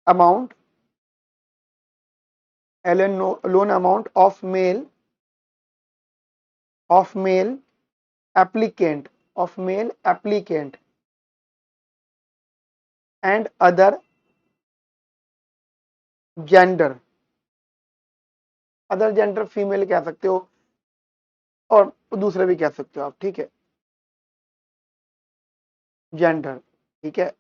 amount, loan amount of male applicant, and other gender, female कह सकते हो और दूसरे भी कह सकते हो आप, ठीक है, जेंडर, ठीक है,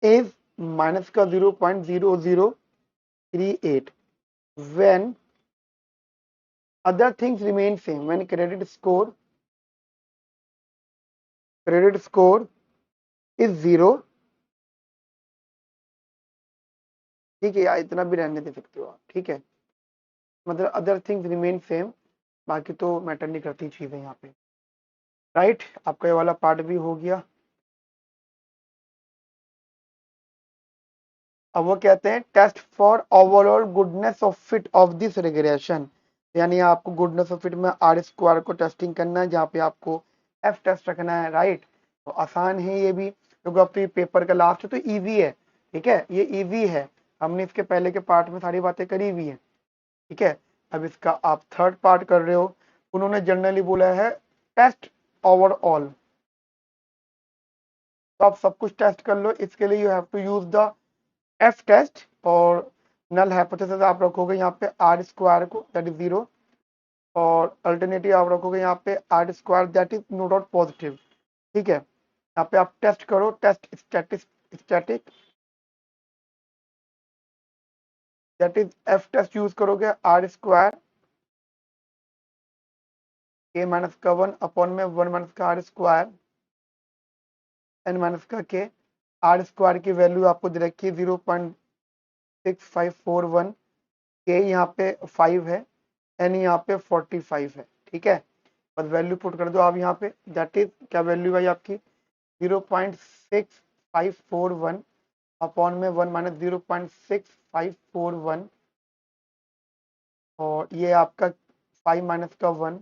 इज माइनस का 0.0038 when other things remain same, when credit score is 0 ठीक है, या इतना भी रहने दे सकते हो आप, ठीक है, मतलब अदर थिंग्स रिमेन सेम, बाकी तो मैटर नहीं करती चीजें यहाँ पे, राइट। आपका ये वाला पार्ट भी हो गया। अब वो कहते हैं test for overall goodness of fit of this regression, यानी आपको गुडनेस ऑफ फिट में आर स्क्वायर को टेस्टिंग करना है, जहाँ पे आपको एफ टेस्ट रखना है, राइट। तो आसान है ये भी, क्योंकि अब तो ये पेपर का लास्ट है तो इजी है, ठीक है, ये इजी है, हमने इसके पहले के पार्ट में सारी बातें करी हुई है, ठीक है। अब इसका आप थर्ड पार्ट कर रहे हो, उन्होंने जनरली बोला है टेस्ट ओवरऑल, तो आप सब कुछ टेस्ट कर लो, इसके लिए you have to use the F test, और नल हाइपोथेसिस आप रखोगे यहाँ पे आर स्क्वायर को, दैट इज 0, और अल्टरनेटिव आप रखोगे यहाँ पे R square that is no doubt positive, ठीक है। यहाँ पे आप टेस्ट करो, test static that is F test use करोगे, आर स्क्वायर के माइनस का 1 अपॉन में 1 माइनस का आर स्क्वायर एन माइनस का के, आर स्क्वायर की वैल्यू आपको दे रखी है 0.6541, के यहाँ पे 5 है, एन यहाँ पे 45 है, ठीक है। बस वैल्यू पुट कर दो आप यहाँ पे, दैट इज क्या वैल्यू आई आपकी 0.6541 अपॉन में 1 माइनस 0.6541, और ये आपका 5 माइनस का 1,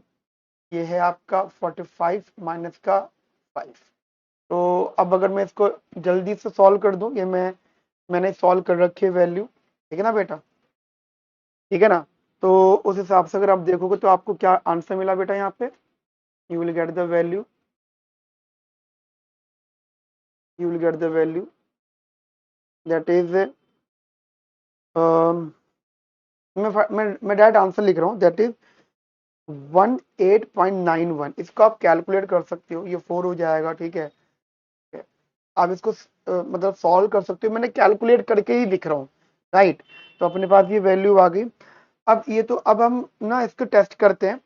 ये है आपका 45 माइनस का 5। तो अब अगर मैं इसको जल्दी से सॉल्व कर दूं, ये मैंने सॉल्व कर रखी है वैल्यू, ठीक है ना बेटा, ठीक है ना। तो उस हिसाब से अगर आप देखोगे तो आपको क्या आंसर मिला बेटा, यहाँ पे you will get the value, you will get the value that is मैं डायरेक्ट आंसर लिख रहा हूँ, दैट इज 18.91। इसको आप कैलकुलेट कर सकते हो, ये 4 हो जाएगा, ठीक है। आप इसको मतलब सॉल्व कर सकते हो, मैंने कैलकुलेट करके ही लिख रहा हूँ, राइट। तो अपने पास ये वैल्यू आ गई। अब ये तो अब हम ना इसको टेस्ट करते हैं।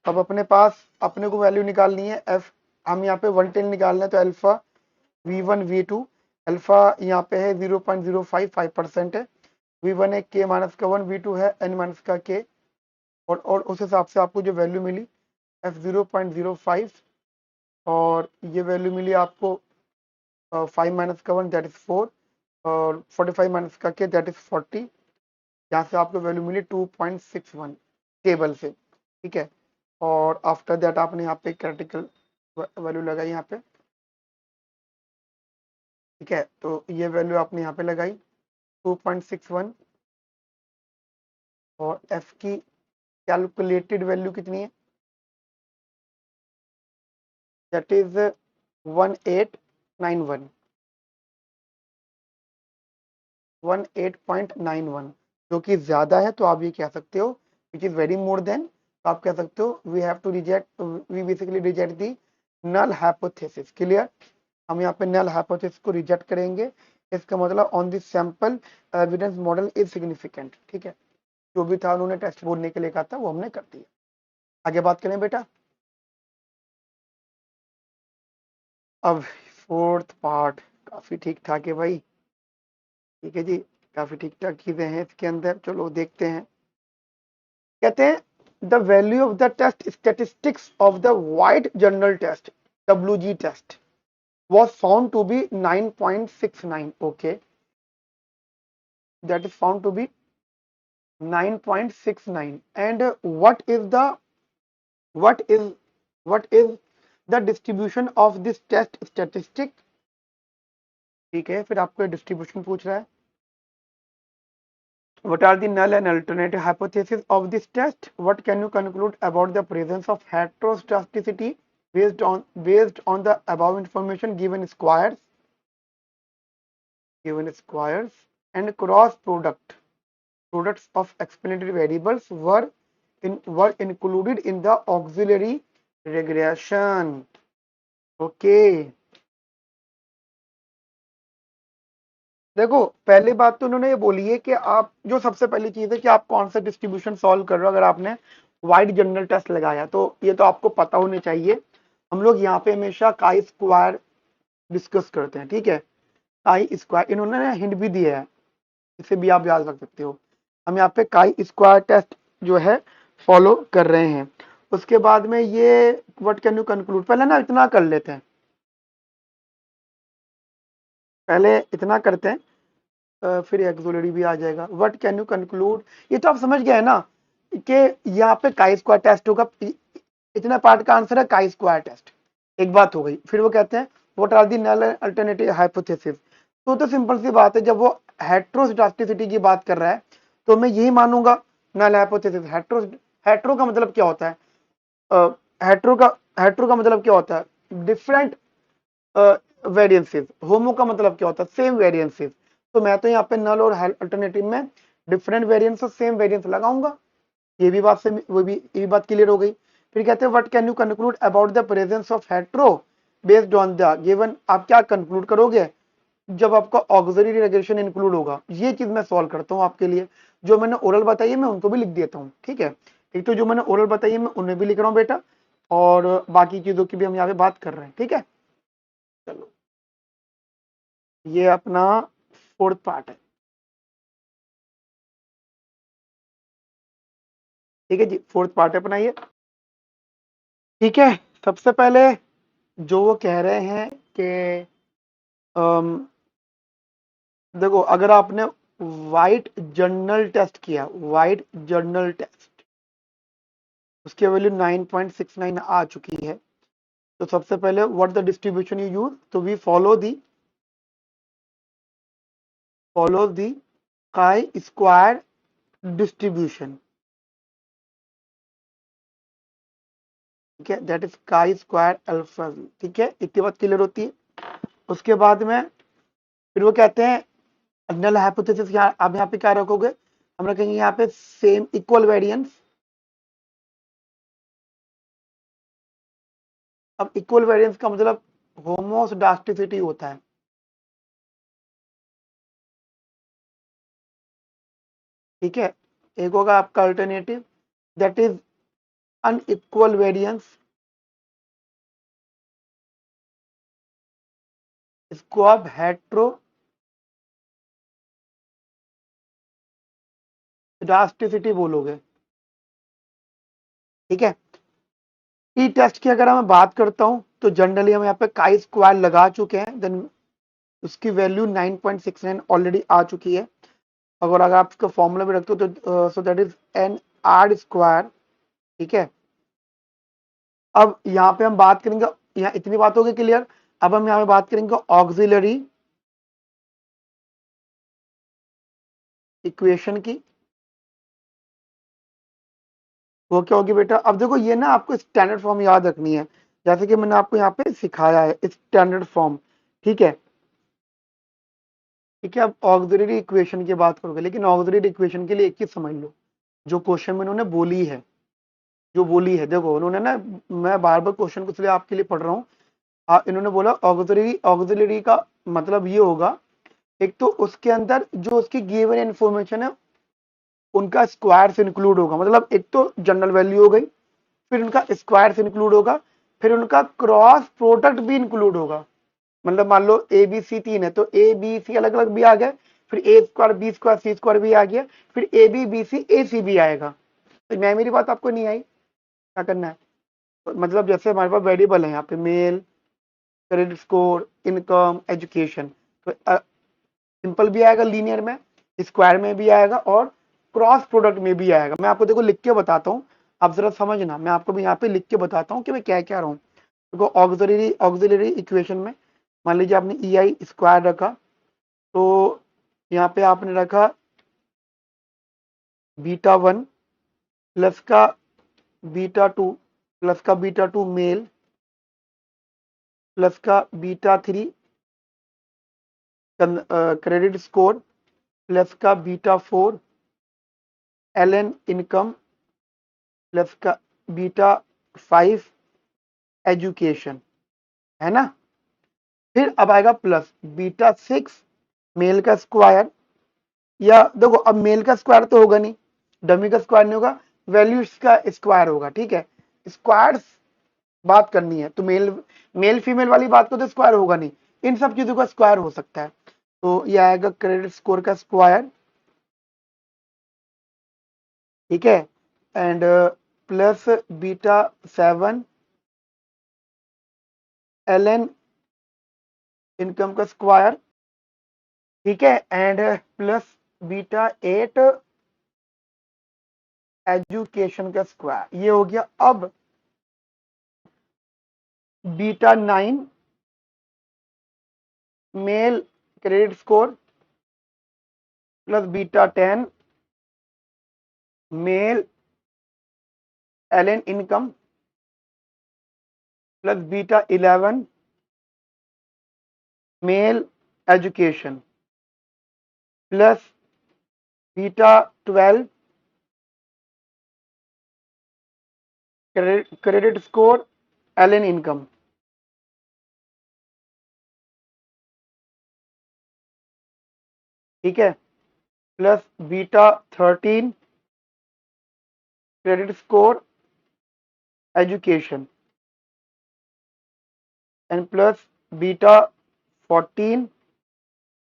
अब अपने पास अपने को वैल्यू निकालनी है एफ, हम यहाँ पे 110 निकालना है, तो अल्फा V1 V2, अल्फा यहाँ पे है 0.055% है, V1 है k माइनस का 1, V2 है n माइनस का k, और उस हिसाब से आपको जो वैल्यू मिली f 0.05, और ये वैल्यू मिली आपको 5 माइनस का 1 दैट इज 4, और 45 माइनस का k दैट इज 40, यहाँ से आपको वैल्यू मिली 2.61 टेबल से, ठीक है। और आफ्टर दैट आपने यहाँ पे क्रिटिकल वैल्यू लगाई यहाँ पे, ठीक है। तो ये वैल्यू आपने यहाँ पे लगाई 2.61, और f की कैलकुलेटेड वैल्यू कितनी है, दैट इज 1891, 18.91, जो कि ज्यादा है, तो आप ये कह सकते हो which is very more than, तो आप कह सकते हो we have to reject, we basically reject the null hypothesis, clear. हम यहाँ पे नल हाइपोथेसिस को रिजेक्ट करेंगे, इसका मतलब on this sample evidence model is significant, ठीक है। जो भी था उन्होंने टेस्ट बोलने के लिए कहा था वो हमने कर दिया। आगे बात करें बेटा, अब फोर्थ पार्ट काफी ठीक ठाक है भाई, ठीक है जी, काफी ठीक ठाक चीजें हैं इसके अंदर, चलो देखते हैं। कहते हैं the value of the test statistics of the white journal test WG test was found to be 9.69, okay, that is found to be 9.69, and what is what is the distribution of this test statistic, ठीक है। फिर आपको distribution पूछ रहा है, what are the null and alternative hypothesis of this test, what can you conclude about the presence of heteroscedasticity based on the above information, given squares and cross products of explanatory variables were included in the auxiliary regression, okay। देखो पहली बात तो उन्होंने ये बोली है कि आप जो सबसे पहली चीज है कि आप कौन सा डिस्ट्रीब्यूशन सॉल्व कर रहे हो, अगर आपने वाइड जनरल टेस्ट लगाया तो ये तो आपको पता होनी चाहिए। हम लोग यहाँ पे हमेशा काई स्क्वायर डिस्कस करते हैं, ठीक है, काई स्क्वायर इन्होंने हिंट भी दिया है, इसे भी आप याद रख सकते हो। हम यहाँ पे काई स्क्वायर टेस्ट जो है फॉलो कर रहे हैं। उसके बाद में ये व्हाट कैन यू कंक्लूड, पहले ना इतना कर लेते हैं, पहले इतना करते हैं, फिर एक्सोलरी भी आ जाएगा। व्हाट कैन यू कंक्लूड, ये तो आप समझ गए ना कि यहाँ पे काई स्क्वायर टेस्ट होगा। इतना पार्ट का आंसर है काई स्क्वायर टेस्ट, एक बात हो गई। फिर वो कहते हैं what are the null alternative hypothesis. तो सिंपल सी बात है, जब वो हेट्रोस्टास्टिसिटी की बात कर रहा है तो मैं यही मानूंगा नल हाइपोथेसिस। हेट्रो का मतलब क्या होता है, हेट्रो का मतलब क्या होता है, डिफरेंट वेरिएंसेस। होमो का मतलब क्या होता है, सेम वेरिएंसेस। तो मैं तो यहाँ पे नल और अल्टरनेटिव में डिफरेंट वेरिएंस और सेम वेरिएंस लगाऊंगा। ये भी बात से वो भी ये बात क्लियर हो गई। फिर कहते हैं what can you conclude about the presence of hetero based on the given. आप क्या कंक्लूड करोगे जब आपका ऑक्सिलरी रिग्रेशन इंक्लूड होगा। ये चीज मैं सॉल्व करता हूँ आपके लिए। जो मैंने ओरल बताई है मैं उनको भी लिख देता हूँ, ठीक है। एक तो जो मैंने ओरल बताई है मैं उन्हें भी लिख रहा हूँ बेटा, और बाकी चीजों की भी हम यहाँ पे बात कर रहे हैं, ठीक है। चलो, ये अपना फोर्थ पार्ट है, ठीक है जी, फोर्थ पार्ट है अपना ये, ठीक है। सबसे पहले जो वो कह रहे हैं कि देखो, अगर आपने वाइट जर्नल टेस्ट किया, वाइट जर्नल टेस्ट, उसकी वैल्यू 9.69 आ चुकी है। तो सबसे पहले what the distribution you use, तो we follow the chi square distribution, ठीक है, that is chi square alpha V, ठीक है। इतनी बात क्लियर होती है। उसके बाद में फिर वो कहते हैं नल हाइपोथेसिस, यहाँ आप यहाँ पे क्या रखोगे, हम रखेंगे यहाँ पे सेम इक्वल वेरिएंस। अब इक्वल वेरिएंस का मतलब होमोडास्टिसिटी होता है, ठीक है। एक होगा आपका alternative, that is unequal variance, इसको आप हेट्रोडास्टिसिटी बोलोगे, ठीक है। टी टेस्ट की अगर मैं बात करता हूं तो जनरली हम यहाँ पे काई स्क्वायर लगा चुके हैं, देन उसकी वैल्यू 9.69 ऑलरेडी आ चुकी है। अगर आप इसका फॉर्मूला भी रखते हो तो so that is N R square, ठीक है। अब यहाँ पे हम बात करेंगे, यहाँ इतनी बात होगी क्लियर। अब हम यहाँ पे बात करेंगे ऑक्सिलरी इक्वेशन की। वो क्या होगी बेटा, अब देखो ये ना आपको स्टैंडर्ड फॉर्म याद रखनी है, जैसे कि मैंने आपको यहाँ पे सिखाया है स्टैंडर्ड फॉर्म, ठीक है। ठीक है, अब ऑक्सिलरी इक्वेशन की बात करोगे, लेकिन ऑक्सिलरी इक्वेशन के लिए एक चीज समझ लो, जो क्वेश्चन में उन्होंने बोली है, जो बोली है, देखो उन्होंने ना, मैं बार बार क्वेश्चन को इसलिए आपके लिए पढ़ रहा हूँ। इन्होंने बोला ऑक्सिलरी का मतलब ये होगा, एक तो उसके अंदर जो उसकी गिवन इन्फॉर्मेशन है उनका स्क्वायर से इंक्लूड होगा, मतलब एक तो जनरल वैल्यू हो गई, फिर उनका स्क्वायर से इंक्लूड होगा, फिर उनका क्रॉस प्रोडक्ट भी इंक्लूड होगा। मतलब मान लो ए बी सी तीन है तो ए बी सी अलग अलग भी आ गए, फिर ए स्क्वायर बी स्क्वायर सी स्क्वायर भी आ गया, फिर ए बी बी सी ए सी भी आएगा। तो मैं, मेरी बात आपको नहीं आई, क्या करना है, मतलब जैसे हमारे पास वेरिएबल है यहाँ पे male, credit score, income, education, तो सिंपल भी आएगा लीनियर में, स्क्वायर में भी आएगा और क्रॉस प्रोडक्ट में भी आएगा। मैं आपको देखो लिख के बताता हूँ, आप जरा समझना, मैं आपको भी यहाँ पे लिख के बताता हूँ कि मैं क्या क्या रहा हूँ। देखो ऑक्सिलरी इक्वेशन में मान लीजिए आपने ई आई स्क्वायर रखा, तो यहाँ पे आपने रखा बीटा वन प्लस का बीटा टू प्लस का बीटा टू मेल प्लस का beta three credit score plus का beta four L N income plus का बीटा फाइव एजुकेशन, है ना। फिर अब आएगा प्लस बीटा सिक्स मेल का स्क्वायर, या देखो अब मेल का स्क्वायर तो होगा नहीं, डमी का स्क्वायर नहीं होगा, वैल्यू का स्क्वायर होगा, ठीक है। स्क्वायर बात करनी है तो मेल मेल फीमेल वाली बात को तो स्क्वायर होगा नहीं, इन सब चीजों का स्क्वायर हो सकता है। तो ये आएगा क्रेडिट स्कोर का स्क्वायर ठीक है, and plus beta 7 ln income का स्क्वायर, ठीक है, एंड प्लस बीटा 8 एजुकेशन का स्क्वायर। ये हो गया। अब beta 9 male credit score plus beta 10 male ln income plus beta 11 male education plus beta 12 credit score ln income. ठीक है, plus beta 13 credit score education and plus beta 14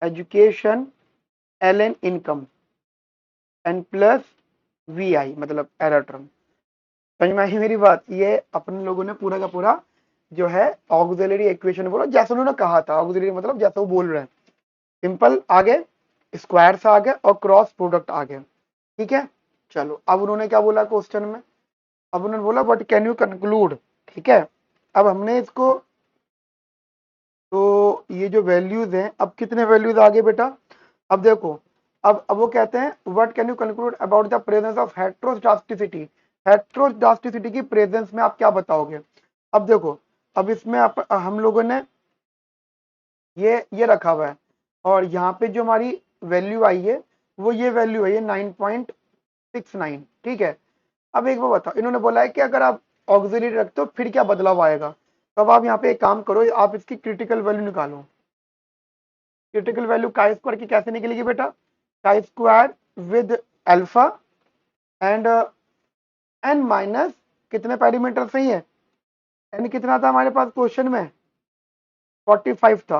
education ln income and plus VI, मतलब error term. समझ में आई मेरी बात? ये अपन लोगों ने पूरा का पूरा जो है ऑक्सिलरी इक्वेशन बोला, जैसे उन्होंने कहा था। ऑक्सिलरी मतलब जैसे वो बोल रहे हैं, सिंपल आ गए, स्क्वायर्स आ गए और क्रॉस प्रोडक्ट आ गए। ठीक है, चलो अब उन्होंने क्या बोला क्वेश्चन में? अब उन्होंने बोला व्हाट कैन यू कंक्लूड। ठीक है, अब हमने इसको, तो ये जो वैल्यूज हैं, अब कितने वैल्यूज आ गए बेटा? अब देखो, अब वो कहते हैं what can you conclude about the presence of heteroscedasticity. Heteroscedasticity की प्रेजेंस में आप क्या बताओगे? अब देखो, अब इसमें हम लोगों ने ये रखा हुआ है, और यहाँ पे जो हमारी वैल्यू आई है वो ये वैल्यू है, ये 9.69। ठीक है, अब एक बार बताओ, इन्होंने बोला है कि अगर आप ऑक्सिलरी रखते हो फिर क्या बदलाव आएगा। तो अब आप यहाँ पे एक काम करो, आप इसकी क्रिटिकल वैल्यू निकालो। क्रिटिकल वैल्यू काई स्क्वायर की कैसे निकलेगी बेटा? Chi square with alpha and N minus कितने पैरामीटर सही है? एन कितना था हमारे पास क्वेश्चन में? 45 था।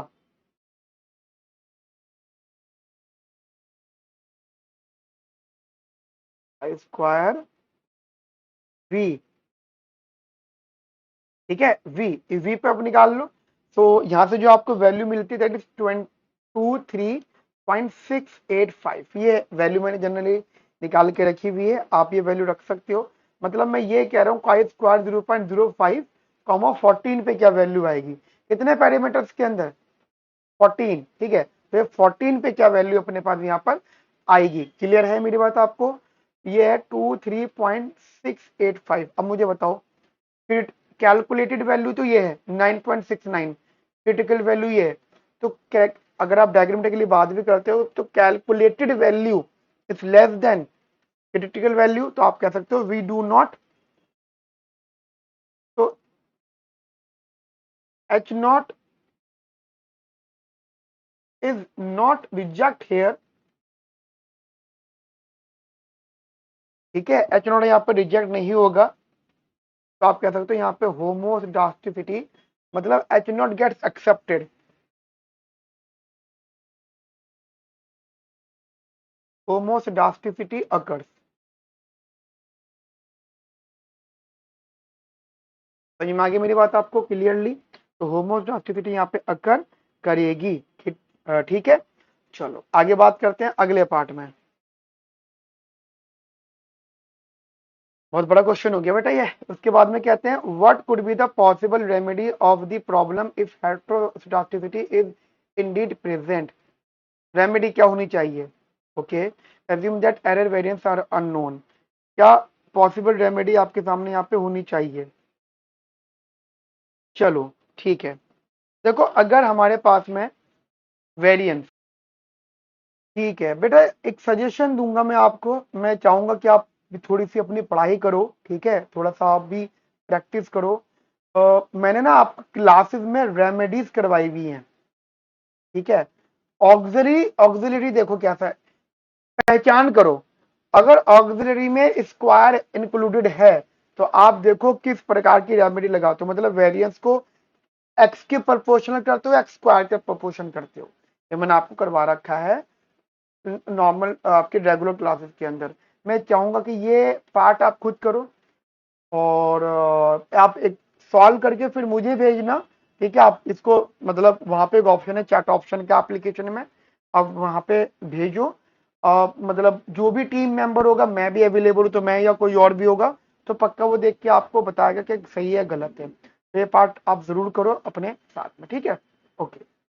काई स्क्वायर वी, ठीक है, वी पे आप निकाल लो। तो यहां से जो आपको वैल्यू मिलती है दैट इज 23.685। ये वैल्यू मैंने जनरली निकाल के रखी हुई है, आप ये वैल्यू रख सकते हो। मतलब मैं ये कह रहा हूँ काई स्क्वायर 0.05 कॉमा 14 पे क्या वैल्यू आएगी? कितने पैरामीटर्स के अंदर? 14। ठीक है, तो ये 14 पे क्या वैल्यू अपने पास यहाँ पर आएगी? क्लियर है मेरी बात आपको? ये है 23.685। अब मुझे बताओ, फिर कैलकुलेटेड वैल्यू तो ये है 9.69, क्रिटिकल वैल्यू ये है। तो अगर आप डायग्रामेटिकली बात भी करते हो तो calculated value is less than critical value, तो आप कह सकते हो वी डू नॉट, तो H not is not reject here. ठीक है, एच नॉट यहाँ पर रिजेक्ट नहीं होगा, तो आप कह सकते हो यहाँ पे होमोडास्टिसिटी, मतलब H not gets accepted. Homoscedasticity occurs. समझ में आ गई मेरी बात आपको क्लियरली? तो होमोडास्टिसिटी यहाँ पे अकर करेगी। ठीक है, चलो आगे बात करते हैं अगले पार्ट में। बहुत बड़ा क्वेश्चन हो गया बेटा ये। उसके बाद में कहते हैं what could be the possible remedy of the problem if heteroscedasticity is indeed present. Remedy क्या होनी चाहिए? Okay, assume that error variance are unknown. क्या पॉसिबल रेमेडी आपके सामने यहाँ पे होनी चाहिए? चलो ठीक है, देखो अगर हमारे पास में वेरिएंस, ठीक है बेटा, एक सजेशन दूंगा मैं आपको। मैं चाहूंगा कि आप भी थोड़ी सी अपनी पढ़ाई करो, ठीक है, थोड़ा सा आप भी प्रैक्टिस करो। मैंने ना आपको क्लासेस में रेमेडीज करवाई हुई हैं। ठीक है, ऑक्सिलरी देखो कैसा है, पहचान करो। अगर ऑक्सिलरी में स्क्वायर इंक्लूडेड है तो आप देखो किस प्रकार की रेमेडी लगाते हो, मतलब वेरिएंस को एक्स के प्रोपोर्शनल करते हो, एक्स स्क्वायर के प्रोपोर्शन करते हो। ये मैंने आपको करवा रखा है नॉर्मल आपके रेगुलर क्लासेस के अंदर। मैं चाहूंगा कि ये पार्ट आप खुद करो और आप एक सॉल्व करके फिर मुझे भेजना। ठीक है, आप इसको मतलब वहां पे एक ऑप्शन है चैट ऑप्शन का एप्लीकेशन में, आप वहां पे भेजो। मतलब जो भी टीम मेंबर होगा, मैं भी अवेलेबल हूँ तो मैं या कोई और भी होगा तो पक्का वो देख के आपको बताएगा कि सही है गलत है। तो ये पार्ट आप जरूर करो अपने साथ में, ठीक है। ओके।